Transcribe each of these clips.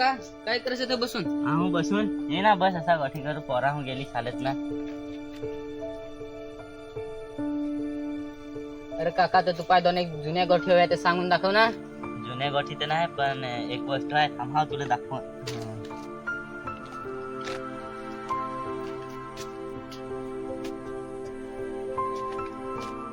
काका काय करायचं ते बसून? आहो बसून ये ना बस असा गठी करू पोरा हो गेली चालत ना. अरे काका तर तू पाय दोन एक जुन्या गोष्टी हव्या ते सांगून दाखव ना. जुन्या गोठी तर नाही पण एक वस्तू आहे थांबा तुला दाखव.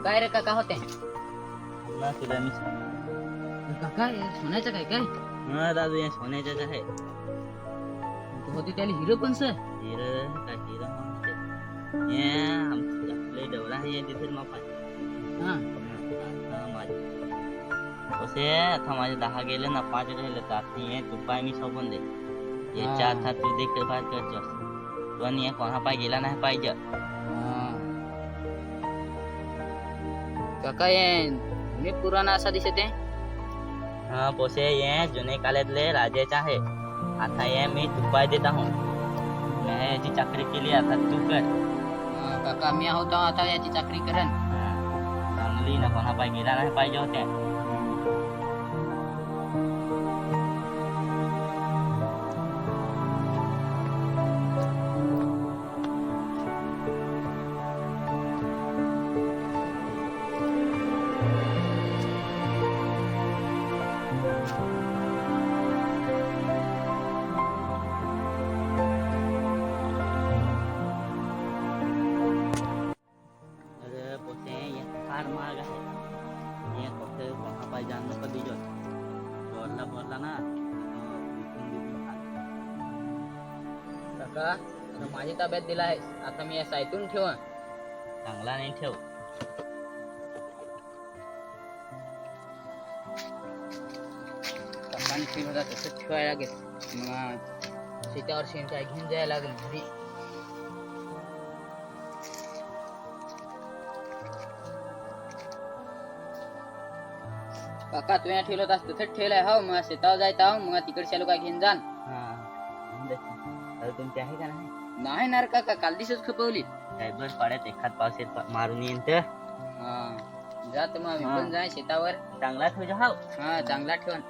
काय रे काका होते? ना तुला मी सांग. काका हे सोन्याचं काय काय हा दादू हे सोन्याच्याच आहे. होते त्याला हिरो पण सर. हिरं काय हिरं म्हणते हे आपले डवरा आहे तिथे मापा. हा आता माझे कसे आता माझे 10 गेले ना 5 राहिले तर आता हे तू पाय मी सोबून दे याच्या आता तू देख बाहेर करतोस पण हे कोणा पाय गेला नाही पाहिजे. काका हे जुने पुराणा असा दिसते. हा पोसे ये जुने काळातले राजाचे आहे. आता ये मी तू पाय देत आहो मी याची चाकरी केली आता तू कर. काका मी आहोत आता याची चाकरी करेन. चांगली ना कोणा पाय गेला नाही पाहिजे होते. अरे पोसे ये फार महाग आहे. ये फक्त कोणा पाय जाण नको दिजो बोलला ना विकून खा. काका आता माझी ताब्यात दिला आहे आता मी या सायतून ठेवा. चांगला नाही ठेव. काकाने फील होता तसंच ठेवायला लागेल. मग शेतावर शेण काय घेऊन जायला लागेल घरी. काका तू या ठेवलं होतास तसंच ठेवलंय हो. मग शेतावर जायचं हो मग तिकडच्या लोक घेऊन जाण. तर तुमची आहे का नाही? नाही ना रे काका काल दिसच खपवली. काय बस पाड्यात एखाद पावसात मारून येईन तर जात मग आम्ही पण जाय शेतावर. चांगला ठेवजा हाव. हा चांगला ठेवून.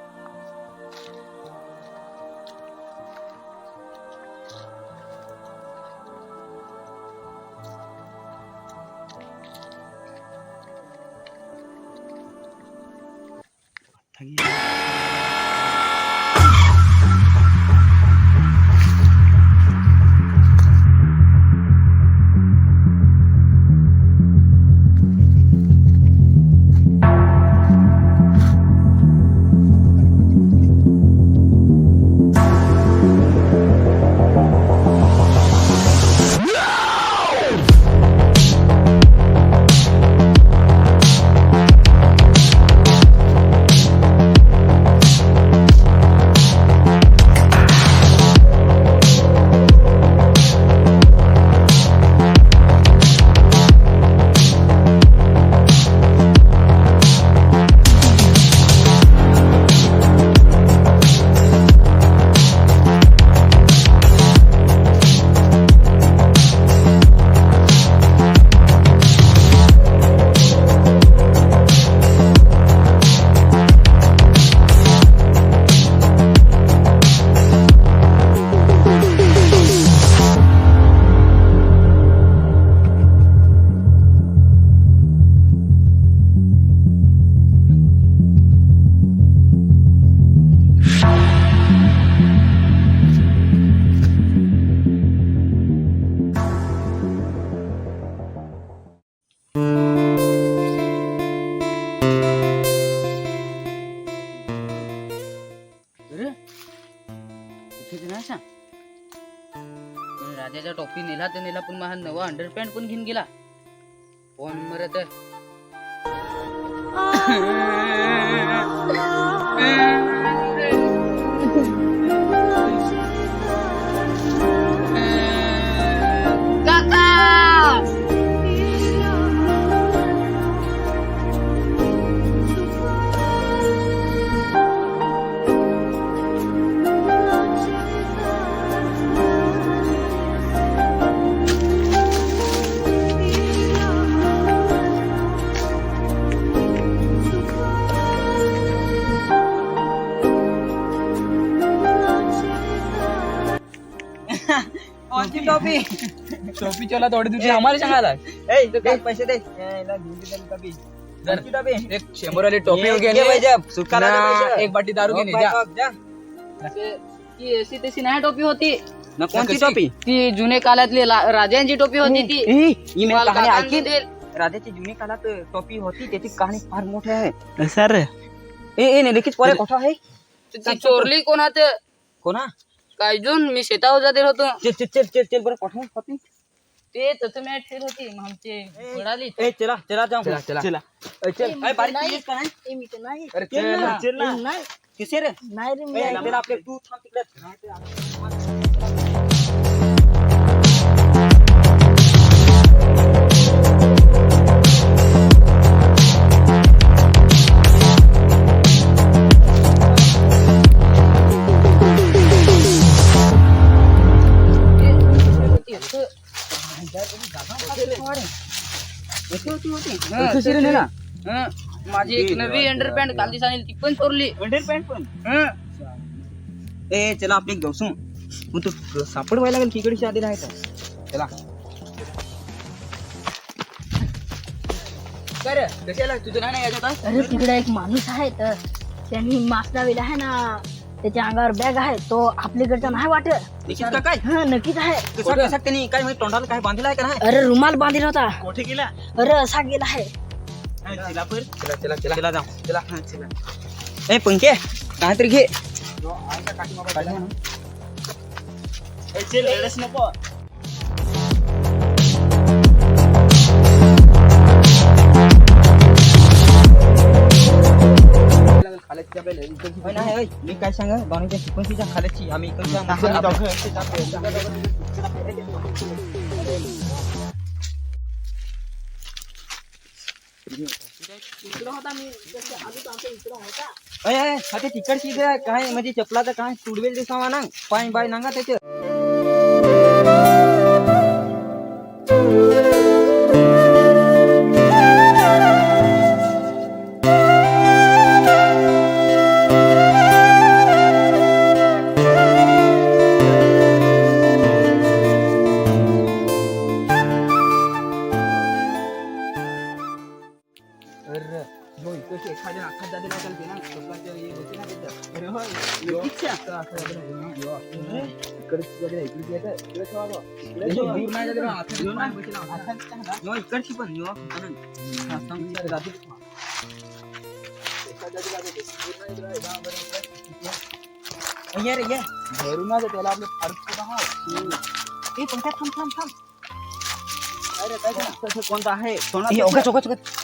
राजाच्या टोपी नेला तर नेला पण माझा नवा अंडरपॅन्ट पण घेऊन गेला. कोण मरत टोपी टोपी चला थोडे तुझे आम्हाला सांगायला ए तू काय पैसे दे याला घेऊन दे त्याला टोपी जर कोणती टोपी एक 100 वाली टोपी ये, घेऊन ये ये पाहिजे, सुकाला ना, दे पैसे. एक बाटी दारू घेऊन ये, हो, जा. जा. ती अशी तशी नाही टोपी होती ना कोणती कशी? टोपी ती जुने काळातली राजांची टोपी होती ती ही मी मला कहाणी काकांनी ऐकली दिली. राजाची जुनी काळात टोपी होती त्याची कहाणी फार मोठी आहे सर ए नक्कीच पोरे कोठा आहे ती चोरली कोणात कोणा काय जून मी शेतावर जाते होतो चल बरं कोठा होती ते तसं मॅच खेळ होती मग आमचे मिळाली ए चला जाऊ चला. चल ए बारीक चीज का नाही अरे चल ना किसे रे नाही रे मी ए, तेरा आपले तू थांब तिकडे माझी एक नवी अंडरपॅन्ट काल दिसानी ती पण चोरली अंडरपॅन्ट पण हं. ए चला आपले गवसू मग तू सापड व्हायला लागेल तिकडे आधी राहायचं चला काय कशाला तुझं नाही याच्यात अरे तिकडे एक माणूस आहे तर त्यांनी मास्क लावलेला आहे ना त्याच्या अंगावर बॅग आहे तो आपल्याकडचा नाही वाटत निश्चित का काय हा नक्कीच आहे कसा त्यांनी काय माहिती तोंडाला काय बांधलेला आहे का नाही अरे रुमाल बांधलेला होता कोठे गेला अरे असा गेला आहे चला जाऊ चला ए पंखे काहीतरी घे नको मी काय सांगा दोन्हीच्या सिक्वेन्सीच्या खाल्याची आम्ही इकडच्या तिकडची काय म्हणजे चपलाचं काय तुडवेल दिसावा ना पाय बाय नांगा त्याचे इकडची पण ये त्याला आपलं थांब अरे काय कोणता आहे सोना कोणता आहे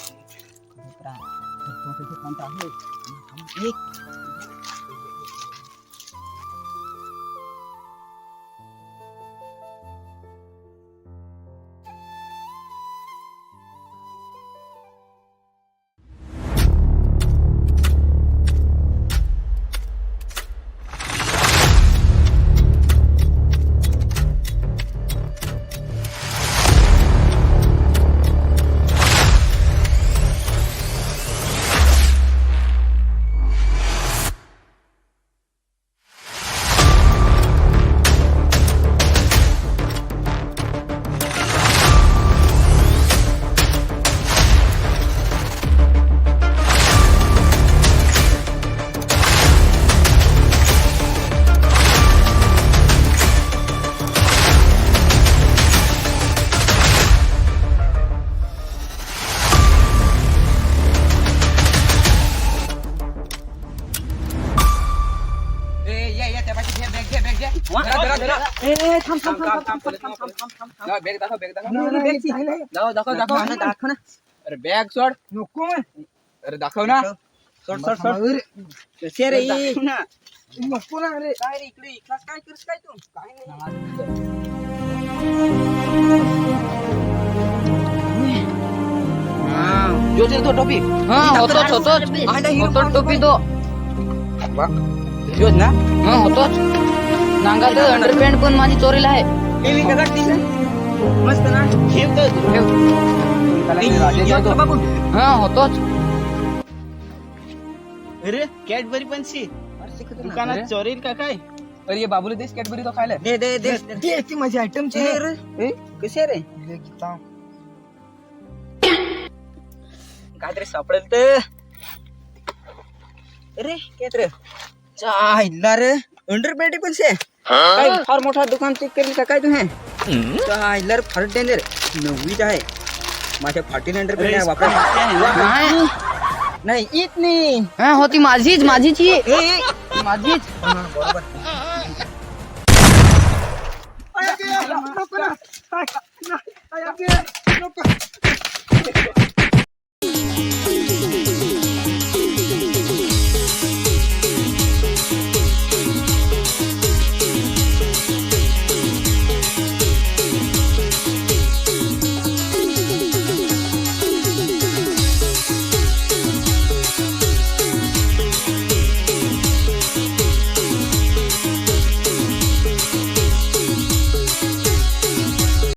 अरे बॅग सोड नको अरे दाखव ना कसे रे नको ना अरे काय रे इकडे इकलास काय करस काय तू काय जो तो टोपी होतोच टोपी तो योज ना होतोच नांगात अंडरपॅन्ट पण माझी चोरीला आहे मी कसा मस्त ना होतोच अरे कॅडबरी पण सी दुकानात चोरील का काय अरे ये बाबूला देश कॅडबरी तो खायला दे दे दे दे ती माझी आयटमची कसे रे काहीतरी सापडेल तर अरे काय रे चायला रे अंडरपॅन्ट पण से काय फार मोठा दुकान चेक करेल का काय तुम्ही चायला रे फार डेंजर 9वीत आहे माझ्या फाटील अंडरपॅन्ट आहे वापरा नाही ईत नाही हा होती माझीच माझीच बरोबर